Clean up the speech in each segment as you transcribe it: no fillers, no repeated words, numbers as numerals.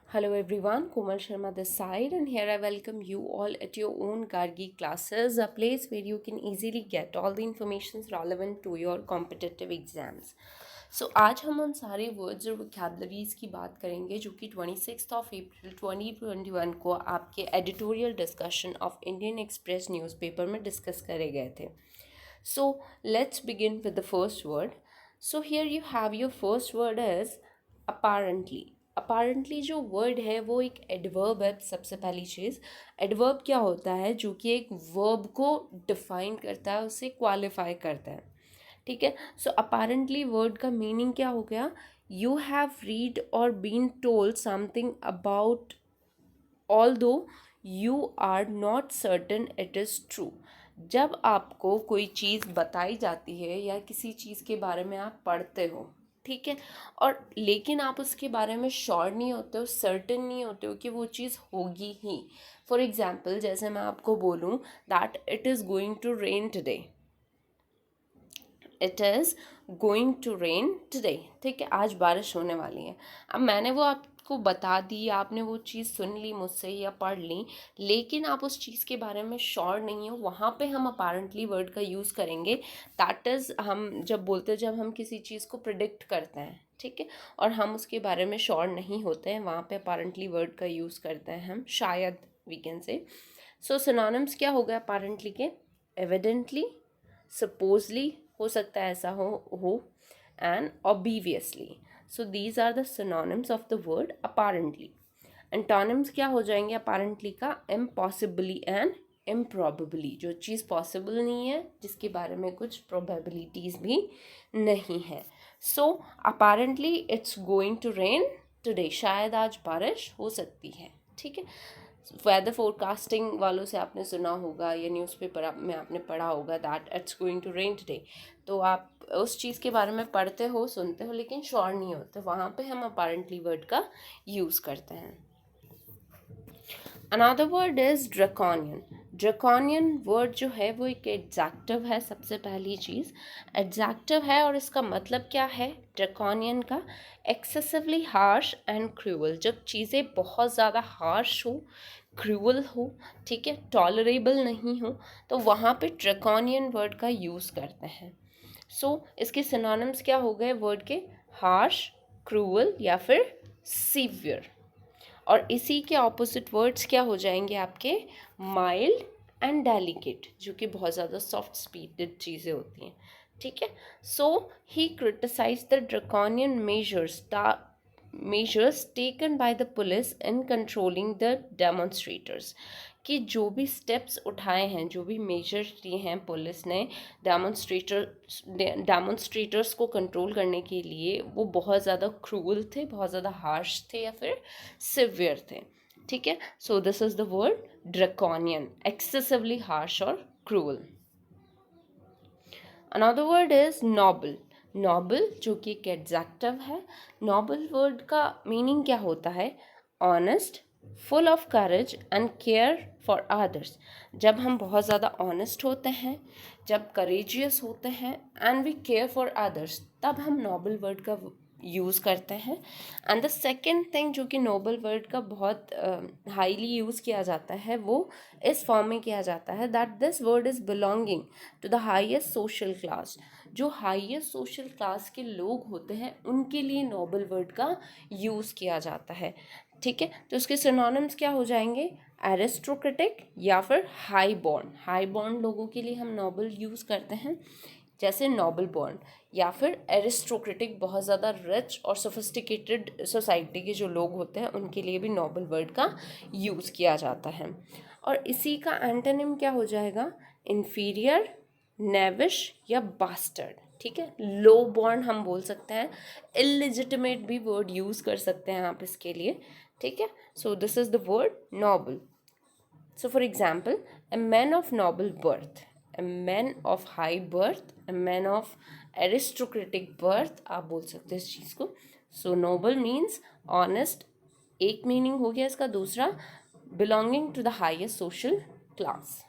Hello everyone, Komal Sharma this side, and here I welcome you all at your own Gargi classes, a place where you can easily get all the information relevant to your competitive exams. So आज हम उन सारे words और vocabularies की बात करेंगे जो कि 26 अप्रैल 2021 को आपके editorial discussion of Indian express newspaper में डिस्कस करे गए थे. So let's begin with the first word. So here you have your first word is apparently. अपारेंटली जो वर्ड है वो एक एडवर्ब है. सबसे पहली चीज़, एडवर्ब क्या होता है? जो कि एक वर्ब को डिफाइन करता है, उसे क्वालिफाई करता है. ठीक है. सो अपारेंटली वर्ड का मीनिंग क्या हो गया? You have read or been told something about although you are not certain it is true. जब आपको कोई चीज़ बताई जाती है या किसी चीज़ के बारे में आप पढ़ते हो, ठीक है, और लेकिन आप उसके बारे में श्योर नहीं होते हो, सर्टन नहीं होते हो कि वो चीज़ होगी ही. फॉर एग्जाम्पल, जैसे मैं आपको बोलूँ that it is going to rain today, it is going to rain today, ठीक है, आज बारिश होने वाली है. अब मैंने वो आपको बता दी, आपने वो चीज़ सुन ली मुझसे या पढ़ ली, लेकिन आप उस चीज़ के बारे में श्योर नहीं हो, वहाँ पे हम अपारेंटली वर्ड का यूज़ करेंगे. दैट इज़, हम जब बोलते हैं, जब हम किसी चीज़ को प्रिडिक्ट करते हैं, ठीक है, और हम उसके बारे में श्योर नहीं होते हैं, वहाँ पे अपारेंटली वर्ड का यूज़ करते हैं हम, शायद वी कैन से. सो सिनोनिम्स क्या हो गया अपारेंटली के? एविडेंटली, सपोजली, हो सकता है ऐसा हो and obviously. So these are the synonyms of the word apparently. Antonyms क्या हो जाएंगे अपारेंटली का? Impossibly and improbably. जो चीज़ पॉसिबल नहीं है, जिसके बारे में कुछ प्रोबेबिलिटीज़ भी नहीं है. So apparently it's going to rain today, शायद आज बारिश हो सकती है. ठीक है. वेदर फोरकास्टिंग वालों से आपने सुना होगा या न्यूज़पेपर में आपने पढ़ा होगा that it's going to rain today. तो आप उस चीज़ के बारे में पढ़ते हो, सुनते हो, लेकिन श्योर नहीं होते, वहाँ पे हम अपारेंटली वर्ड का यूज़ करते हैं. Another word is draconian. Draconian word जो है वो एक एडजेक्टिव है. सबसे पहली चीज़, एडजेक्टिव है और इसका मतलब क्या है ड्रैकोनियन का? Excessively harsh and cruel. जब चीज़ें बहुत ज़्यादा हार्श हो, क्रूअल हो, ठीक है, टॉलरेबल नहीं हो, तो वहाँ पे ड्रैकोनियन वर्ड का यूज़ करते हैं. सो इसके सिनोनिम्स क्या हो गए वर्ड के? हार्श, क्रूअल या फिर सीवियर. और इसी के ऑपोजिट वर्ड्स क्या हो जाएंगे आपके? माइल्ड एंड डेलिकेट, जो कि बहुत ज़्यादा सॉफ्ट स्पीटेड चीज़ें होती हैं. ठीक है. So he criticize the draconian measures taken by the police in controlling the demonstrators. कि जो भी स्टेप्स उठाए हैं, जो भी मेजर्स लिए हैं पुलिस ने डेमोन्स्ट्रेटर्स को कंट्रोल करने के लिए, वो बहुत ज़्यादा क्रूअल थे, बहुत ज़्यादा हार्श थे या फिर सिवियर थे. ठीक है. So this is the word draconian, excessively harsh और cruel. Another word is noble. Noble जो कि एक एडजेक्टिव है. नोबल वर्ड का मीनिंग क्या होता है? Honest, full of courage and care for others. जब हम बहुत ज़्यादा ऑनेस्ट होते हैं, जब करेजियस होते हैं and we care for others, तब हम नोबल वर्ड का यूज़ करते हैं. एंड द सेकेंड थिंग जो कि नोबल वर्ड का बहुत हाईली यूज़ किया जाता है, वो इस फॉर्म में किया जाता है that this word is belonging to the highest social class. जो हाईएस्ट सोशल क्लास के लोग होते हैं, उनके लिए नोबल वर्ड का यूज़ किया जाता है. ठीक है. तो उसके सिनोनिम्स क्या हो जाएंगे? एरिस्टोक्रेटिक या फिर हाई बॉर्न. हाई बॉर्न लोगों के लिए हम नोबल यूज़ करते हैं, जैसे नोबल बॉर्न, या फिर एरिस्टोक्रेटिक, बहुत ज़्यादा रिच और सोफिस्टिकेटेड सोसाइटी के जो लोग होते हैं, उनके लिए भी नोबल वर्ड का यूज़ किया जाता है. और इसी का एंटोनिम क्या हो जाएगा? इन्फीरियर, नेविश या बास्टर्ड. ठीक है. लो बॉर्न हम बोल सकते हैं, इलिजिटिमेट भी वर्ड यूज़ कर सकते हैं आप इसके लिए. ठीक है. So this is the word noble. So for example, a man of noble birth, a man of high birth, a man of aristocratic birth, आप बोल सकते हैं इस चीज़ को. So noble means honest, एक मीनिंग हो गया इसका. दूसरा, belonging to the highest social class.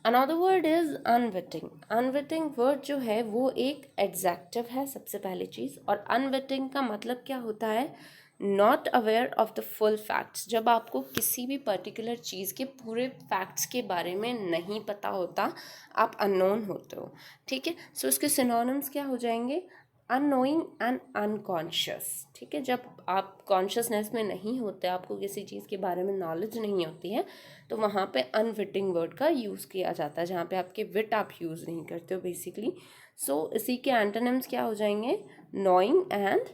Another word is unwitting. Unwitting word जो है वो एक एडजेक्टिव है, सबसे पहली चीज़. और unwitting का मतलब क्या होता है? Not aware of the full facts, जब आपको किसी भी पर्टिकुलर चीज़ के पूरे फैक्ट्स के बारे में नहीं पता होता, आप अननोन होते हो, ठीक है। सो इसके सिनोनिम्स क्या हो जाएंगे? अननोइंग एंड अनकॉन्शियस, ठीक है। जब आप कॉन्शियसनेस में नहीं होते, आपको किसी चीज़ के बारे में नॉलेज नहीं होती है, तो वहाँ पे अनविटिंग वर्ड का यूज़ किया जाता है, जहाँ पे आपके विट आप यूज़ नहीं करते हो बेसिकली। सो इसी के एंटोनिम्स क्या हो जाएंगे? Knowing and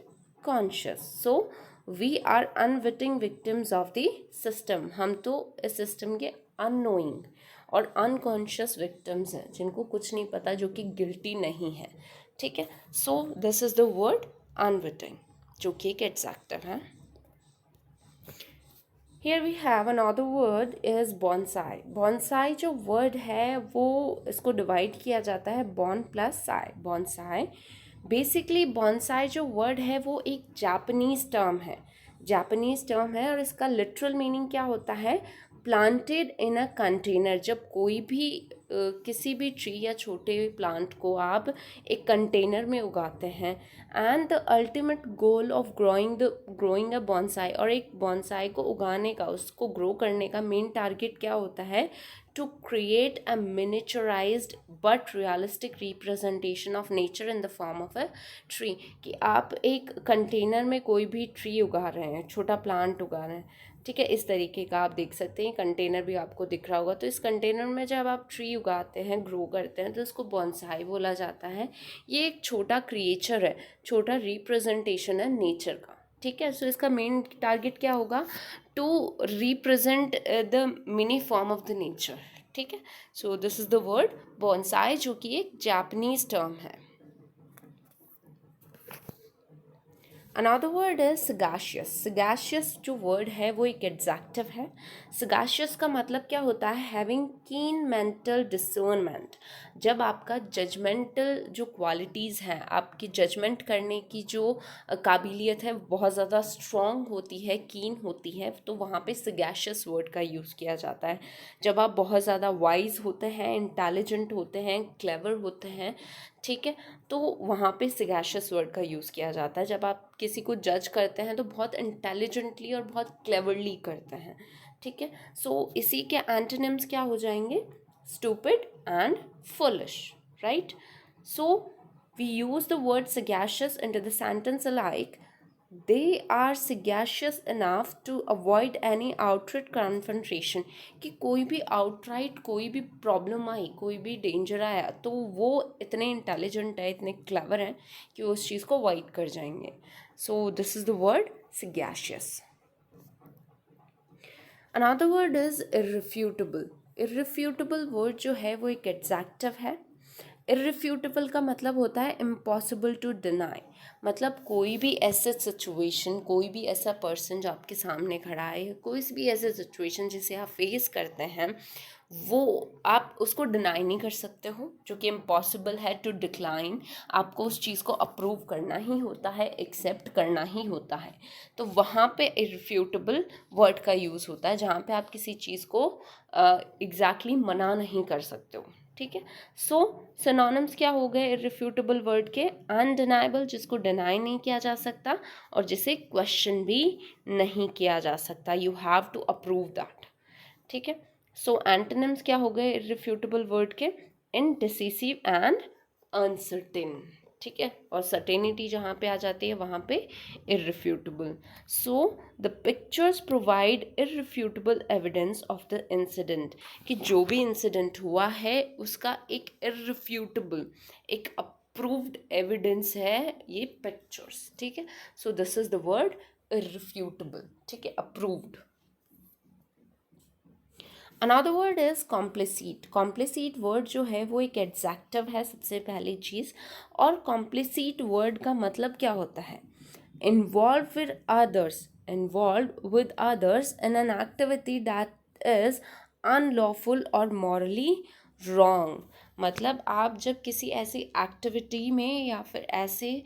conscious. So we are unwitting victims of the system, हम तो इस सिस्टम के अननोइंग और अनकॉन्शियस विक्टिम्स हैं, जिनको कुछ नहीं पता, जो कि गिल्टी नहीं है, ठीक है। So this is the word unwitting, जो कि एक एडजेक्टिव है। Here we have another word is bonsai. Bonsai जो word है वो इसको डिवाइड किया जाता है bon plus sai. Bonsai basically bonsai जो word है वो एक जापानीज टर्म है, जापानीज टर्म है, और इसका लिटरल मीनिंग क्या होता है? Planted in a container. जब कोई भी किसी भी ट्री या छोटे प्लांट को आप एक कंटेनर में उगाते हैं, and the ultimate goal of growing a bonsai, और एक बॉन्साई को उगाने का, उसको ग्रो करने का मेन टारगेट क्या होता है? To create a miniaturized but realistic representation of nature in the form of a tree. कि आप एक कंटेनर में कोई भी ट्री उगा रहे हैं, छोटा प्लांट उगा रहे हैं, ठीक है, इस तरीके का आप देख सकते हैं। कंटेनर भी आपको दिख रहा होगा। तो इस कंटेनर में जब आप ट्री उगाते हैं, ग्रो करते हैं, तो इसको बॉन्साई बोला जाता है। ये एक छोटा क्रिएचर है, छोटा रिप्रेजेंटेशन है नेचर का, ठीक है। सो इसका मेन टारगेट क्या होगा? To represent the mini form of the nature, ठीक है। So this is the word bonsai, जो कि एक जापानीज टर्म है। अनदर वर्ड है सगाशियस। सगाशियस जो वर्ड है वो एक एडजेक्टिव है। सगाशियस का मतलब क्या होता है? हैविंग कीन मेंटल डिसर्नमेंट। जब आपका जजमेंटल जो क्वालिटीज़ हैं, आपकी जजमेंट करने की जो काबिलियत है बहुत ज़्यादा स्ट्रॉन्ग होती है, कीन होती है, तो वहाँ पे सगाशियस वर्ड का यूज़ किया जाता है। जब आप बहुत ज़्यादा वाइज होते हैं, इंटेलिजेंट होते हैं, क्लेवर होते हैं, ठीक है, तो वहाँ पे सगाशियस वर्ड का यूज़ किया जाता है। जब आप किसी को जज करते हैं तो बहुत इंटेलिजेंटली और बहुत क्लेवरली करते हैं, ठीक है। सो इसी के एंटोनिम्स क्या हो जाएंगे? Stupid and foolish, right. So we use the word sagacious into the sentence alike. They are sagacious enough to avoid any outright confrontation. कि कोई भी outright कोई भी प्रॉब्लम आई, कोई भी डेंजर आया, तो वो इतने इंटेलिजेंट है, इतने क्लेवर हैं कि वो उस चीज़ को अवॉइड कर जाएंगे। सो this is the word sagacious. Another word is irrefutable. irrefutable word जो है वो एक एडजेक्टिव है। irrefutable का मतलब होता है इम्पॉसिबल टू डिनाई। मतलब कोई भी ऐसे सिचुएशन, कोई भी ऐसा पर्सन जो आपके सामने खड़ा है, कोई भी ऐसे सिचुएशन जिसे आप फेस करते हैं, वो आप उसको डिनाई नहीं कर सकते हो, जो कि इम्पॉसिबल है टू डिक्लाइन। आपको उस चीज़ को अप्रूव करना ही होता है, एक्सेप्ट करना ही होता है। तो वहाँ पे इररिफ्यूटेबल वर्ड का यूज़ होता है, जहाँ पे आप किसी चीज़ को एग्जैक्टली मना नहीं कर सकते हो, ठीक है। सो सिनोनिम्स क्या हो गए इररिफ्यूटेबल वर्ड के? अनडिनाइबल, जिसको डिनाई नहीं किया जा सकता और जिसे क्वेश्चन भी नहीं किया जा सकता, you have to approve that, ठीक है। सो एंटोनिम्स क्या हो गए इररिफ्यूटेबल वर्ड के? इनडिसिसिव एंड अनसर्टेन, ठीक है। और सर्टेनिटी जहाँ पे आ जाती है वहाँ पे irrefutable. So the pictures provide irrefutable evidence of the incident, कि जो भी इंसिडेंट हुआ है उसका एक इररिफ्यूटेबल, एक अप्रूव्ड एविडेंस है ये पिक्चर्स, ठीक है। So this is the word irrefutable, ठीक है, approved. Another word is complicit. Complicit word जो है वो एक एडजेक्टिव है सबसे पहली चीज़। और कॉम्प्लिसीट वर्ड का मतलब क्या होता है? Involve with others, involve with others in an activity that is unlawful और मॉरली रॉन्ग। मतलब आप जब किसी ऐसी एक्टिविटी में या फिर ऐसे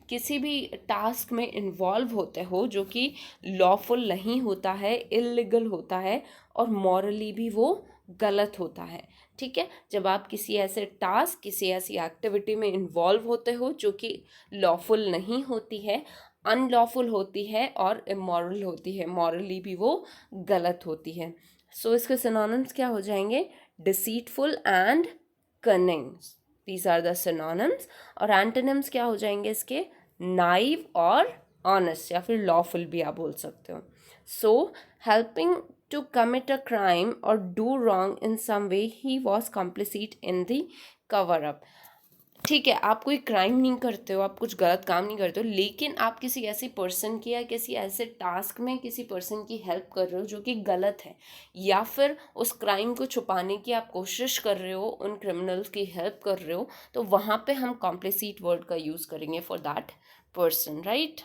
किसी भी टास्क में इन्वॉल्व होते हो जो कि लॉफुल नहीं होता है, इलीगल होता है और मॉरली भी वो गलत होता है, ठीक है। जब आप किसी ऐसे टास्क, किसी ऐसी एक्टिविटी में इन्वॉल्व होते हो जो कि लॉफुल नहीं होती है, अनलॉफुल होती है और इमोरल होती है, मॉरली भी वो गलत होती है। सो इसके सिनोनिम्स क्या हो जाएंगे? Deceitful and cunning, these are the synonyms. और एंटोनिम्स क्या हो जाएंगे इसके? नाइव और ऑनेस्ट, या फिर लॉफुल भी आप बोल सकते हो। So helping to commit a crime और do wrong in some way, he was complicit in the cover up. ठीक है, आप कोई क्राइम नहीं करते हो, आप कुछ गलत काम नहीं करते हो, लेकिन आप किसी ऐसी पर्सन की या किसी ऐसे टास्क में किसी पर्सन की हेल्प कर रहे हो जो कि गलत है, या फिर उस क्राइम को छुपाने की आप कोशिश कर रहे हो, उन क्रिमिनल्स की हेल्प कर रहे हो, तो वहाँ पे हम कॉम्प्लिसिट वर्ड का यूज़ करेंगे for that person, right.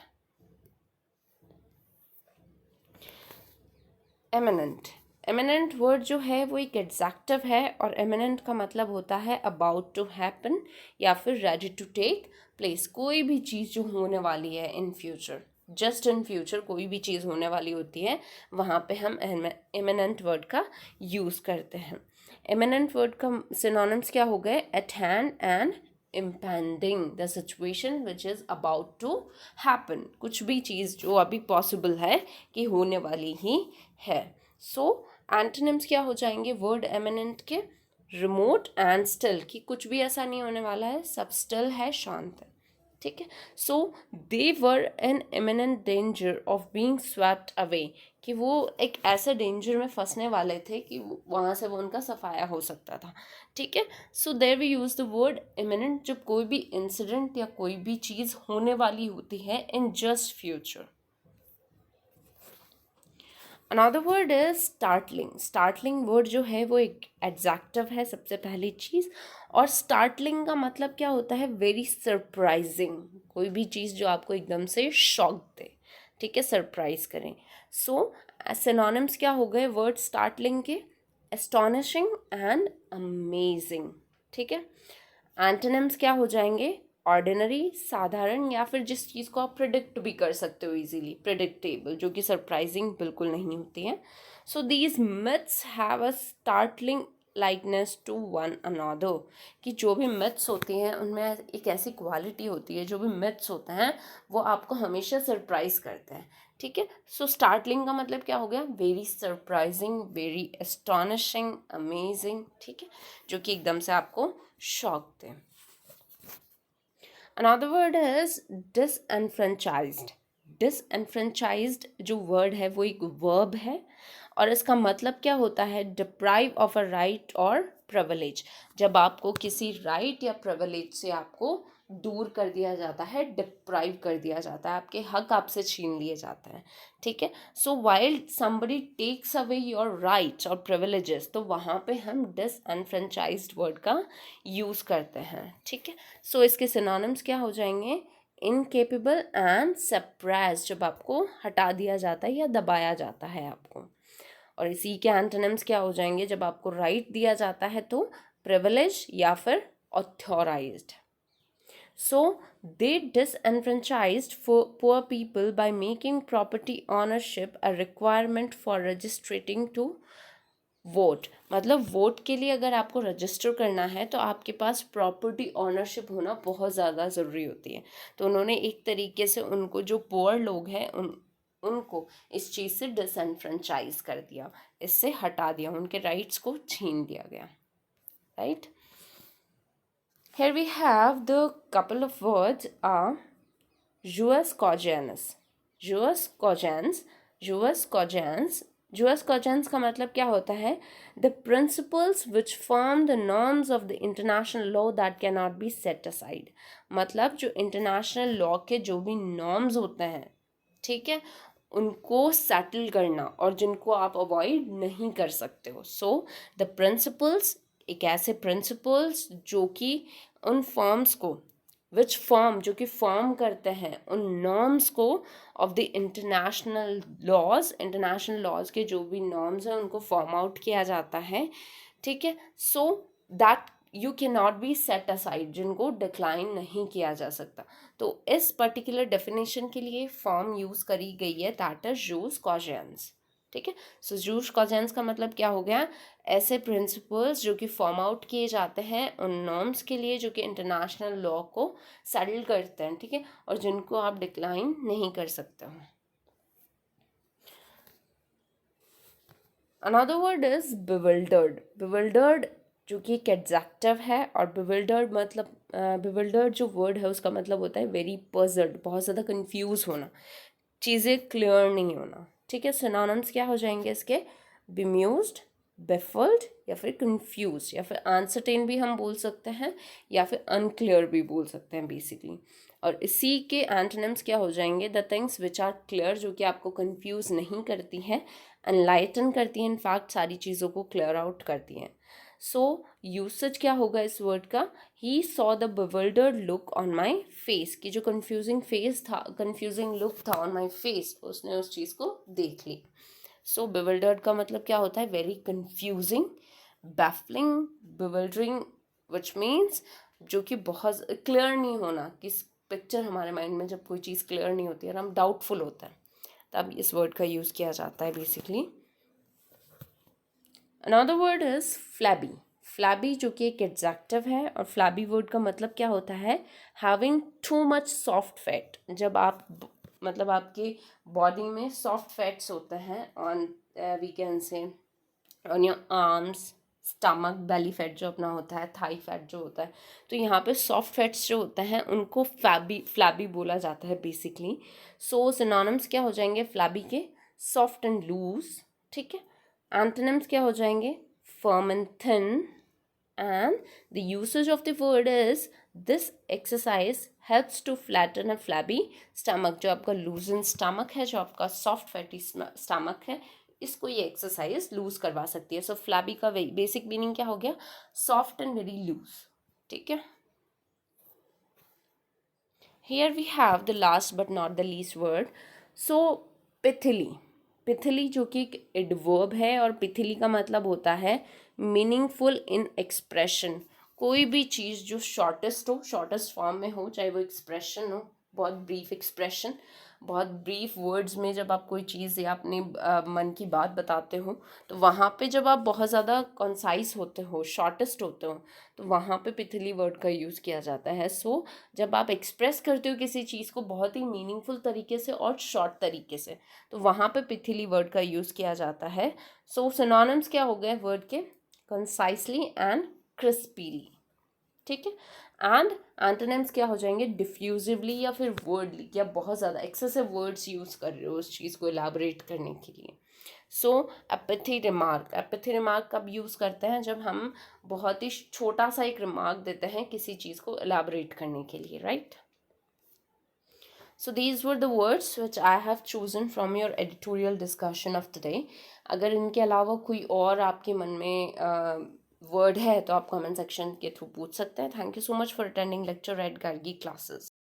Eminent, eminent word जो है वो एक एडजेक्टिव है, और एमिनेंट का मतलब होता है अबाउट टू हैपन या फिर रेडी टू टेक प्लेस। कोई भी चीज़ जो होने वाली है in future, just in future कोई भी चीज़ होने वाली होती है, वहाँ पे हम एमिनेंट वर्ड का यूज़ करते हैं। एमिनेंट वर्ड का सिनोनिम्स क्या हो गए? Eight hand and impending, the situation which is about to happen, कुछ भी चीज़ जो अभी पॉसिबल है कि होने वाली ही है। सो एंटोनिम्स क्या हो जाएंगे वर्ड एमिनेंट के? रिमोट एंड स्टिल, कि कुछ भी ऐसा नहीं होने वाला है, सब स्टिल है, शांत है, ठीक है। So they were in imminent danger of being swept away, कि वो एक ऐसे डेंजर में फंसने वाले थे कि वहाँ से वो उनका सफाया हो सकता था, ठीक है। So there we use the word eminent जब कोई भी इंसिडेंट या कोई भी चीज़ होने वाली होती है in just future. Another word is startling. Startling word जो है वो एक एडजेक्टिव है सबसे पहली चीज़, और स्टार्टलिंग का मतलब क्या होता है? वेरी सरप्राइजिंग, कोई भी चीज़ जो आपको एकदम से शॉक दे, ठीक है, सरप्राइज करें। सो सिनोनिम्स क्या हो गए वर्ड स्टार्टलिंग के? एस्टोनिशिंग एंड अमेजिंग, ठीक है। एंटोनिम्स क्या हो जाएंगे? ऑर्डिनरी, साधारण, या फिर जिस चीज़ को आप प्रिडिक्ट भी कर सकते हो इजीली, प्रिडिक्टेबल, जो कि सरप्राइजिंग बिल्कुल नहीं होती है। So these myths have a startling likeness to one another, कि जो भी मिथ्स होती हैं उनमें एक ऐसी क्वालिटी होती है, जो भी मिथ्स होते हैं वो आपको हमेशा सरप्राइज करते हैं, ठीक है। सो स्टार्टलिंग का मतलब क्या हो गया? Very surprising, very astonishing, amazing, ठीक है, जो कि एकदम से आपको शॉक दें। Another word is disenfranchised. Disenfranchised जो word है वो एक verb है, और इसका मतलब क्या होता है? deprive of a right or privilege, जब आपको किसी right या privilege से आपको दूर कर दिया जाता है, डिप्राइव कर दिया जाता है, आपके हक आपसे छीन लिए जाते हैं, ठीक है। So while somebody takes away your rights और प्रिविलेजेस, तो वहाँ पे हम डिसएनफ्रेंचाइज्ड वर्ड का यूज़ करते हैं, ठीक है। सो इसके सिनोनिम्स क्या हो जाएंगे? इनकेपेबल एंड सप्रेस्ड, जब आपको हटा दिया जाता है या दबाया जाता है आपको। और इसी के एंटोनिम्स क्या हो जाएंगे? जब आपको राइट दिया जाता है तो प्रिविलेज या फिर authorised. So they disenfranchised for poor people by making property ownership a requirement for registering to vote। मतलब वोट के लिए अगर आपको रजिस्टर करना है तो आपके पास प्रॉपर्टी ऑनरशिप होना बहुत ज़्यादा ज़रूरी होती है। तो उन्होंने एक तरीके से उनको, जो पुअर लोग हैं, उनको इस चीज़ से डिसएनफ्रेंचाइज कर दिया, इससे हटा दिया, उनके राइट्स को छीन दिया गया, right. Here we have the couple of words are jus cogens. Jus cogens, jus cogens, jus cogens का मतलब क्या होता है? The principles which form the norms of the international law that cannot be set aside. मतलब जो international law के जो भी norms होते हैं, ठीक है, उनको सेटल करना और जिनको आप अवॉइड नहीं कर सकते हो। सो द प्रिंसिपल्स, एक ऐसे प्रिंसिपल्स जो कि उन फॉर्म्स को, विच फॉर्म, जो कि फॉर्म करते हैं उन नॉर्म्स को of the international laws, international laws के जो भी नॉर्म्स हैं उनको फॉर्म आउट किया जाता है, ठीक है। So that you can not be set aside, जिनको डिक्लाइन नहीं किया जा सकता। तो इस पर्टिकुलर डेफिनेशन के लिए फॉर्म यूज़ करी गई है, दैट इज जूस कॉजेंस, ठीक है। सो जूस कॉजेंस का मतलब क्या हो गया, ऐसे प्रिंसिपल्स जो कि फॉर्म आउट किए जाते हैं उन नॉर्म्स के लिए जो कि इंटरनेशनल लॉ को सेटल करते हैं, ठीक है, और जिनको आप डिक्लाइन नहीं कर सकते हो। Another word is bewildered। bewildered जो कि एक एडजेक्टिव है, और bewildered मतलब bewildered जो वर्ड है उसका मतलब होता है वेरी पजल्ड, बहुत ज़्यादा कंफ्यूज होना, चीज़ें क्लियर नहीं होना, ठीक है। सिनोनिम्स क्या हो जाएंगे इसके, bemused, baffled, या फिर कंफ्यूज, या फिर अनसर्टेन भी हम बोल सकते हैं, या फिर अनक्लियर भी बोल सकते हैं बेसिकली। और इसी के एंटोनिम्स क्या हो जाएंगे, the things which are clear, जो कि आपको कंफ्यूज नहीं करती हैं, एनलाइटन करती हैं, इनफैक्ट सारी चीज़ों को क्लियर आउट करती हैं। सो यूसेज क्या होगा इस वर्ड का, he saw the bewildered look on my face, कि जो कंफ्यूजिंग फेस था, कंफ्यूजिंग लुक था ऑन माई फेस, उसने उस चीज़ को देख ली। सो bewildered का मतलब क्या होता है, very confusing, baffling, bewildering, which means जो कि बहुत क्लियर नहीं होना, किस पिक्चर हमारे माइंड में जब कोई चीज़ क्लियर नहीं होती है और हम डाउटफुल होता है तब इस वर्ड का यूज़ किया जाता है basically. Another word is flabby. Flabby जो कि एक एडजेक्टिव है, और फ्लैबी वर्ड का मतलब क्या होता है, having too much soft fat, जब आप मतलब आपके बॉडी में सॉफ्ट फैट्स होते हैं on we can say on your arms, stomach, belly fat जो अपना होता है, थाई फैट जो होता है, तो यहाँ पे सॉफ्ट फैट्स जो होते हैं उनको फ्लैबी बोला जाता है बेसिकली। सो सिनोनिम्स क्या हो जाएंगे फ्लैबी के, सॉफ्ट एंड लूज, ठीक है। एंटोनिम्स क्या हो जाएंगे, firm and thin, and the usage of the word is this exercise helps to flatten a flabby stomach। जो आपका loosen stomach है, जो आपका soft fatty stomach है, इसको ये एक्सरसाइज लूज करवा सकती है। सो फ्लैबी का बेसिक मीनिंग क्या हो गया, सॉफ्ट एंड वेरी लूज, ठीक है। Here we have the last but not the least word, so pithily. Pithily जो कि एक एडवर्ब है, और पिथिली का मतलब होता है मीनिंगफुल इन एक्सप्रेशन, कोई भी चीज़ जो शॉर्टेस्ट हो, शॉर्टेस्ट फॉर्म में हो, चाहे वो एक्सप्रेशन हो, बहुत ब्रीफ एक्सप्रेशन, बहुत ब्रीफ वर्ड्स में जब आप कोई चीज़ या अपने मन की बात बताते हो, तो वहाँ पे जब आप बहुत ज़्यादा कॉन्साइज होते हो, शॉर्टेस्ट होते हो, तो वहाँ पे पिथिली वर्ड का यूज़ किया जाता है। सो जब आप एक्सप्रेस करते हो किसी चीज़ को बहुत ही मीनिंगफुल तरीके से और शॉर्ट तरीके से, तो वहाँ पे पिथिली वर्ड का यूज़ किया जाता है। सो सिनोनिम्स क्या हो गए वर्ड के, कंसाइसली एंड क्रिस्पीली, ठीक है। एंड एंटोनिम्स क्या हो जाएंगे, डिफ्यूजिवली या फिर वर्डली, या बहुत ज़्यादा एक्सेसिव वर्ड्स यूज़ कर रहे हो उस चीज़ को एलाबोरेट करने के लिए। सो एपिथी रिमार्क, एपिथी रिमार्क कब यूज़ करते हैं, जब हम बहुत ही छोटा सा एक रिमार्क देते हैं किसी चीज़ को एलाबोरेट करने के लिए, right. So these were the words which I have chosen from your editorial discussion of today। अगर इनके अलावा कोई और आपके मन में वर्ड है तो आप कमेंट सेक्शन के थ्रू पूछ सकते हैं। Thank you so much for attending lecture at Gargi classes.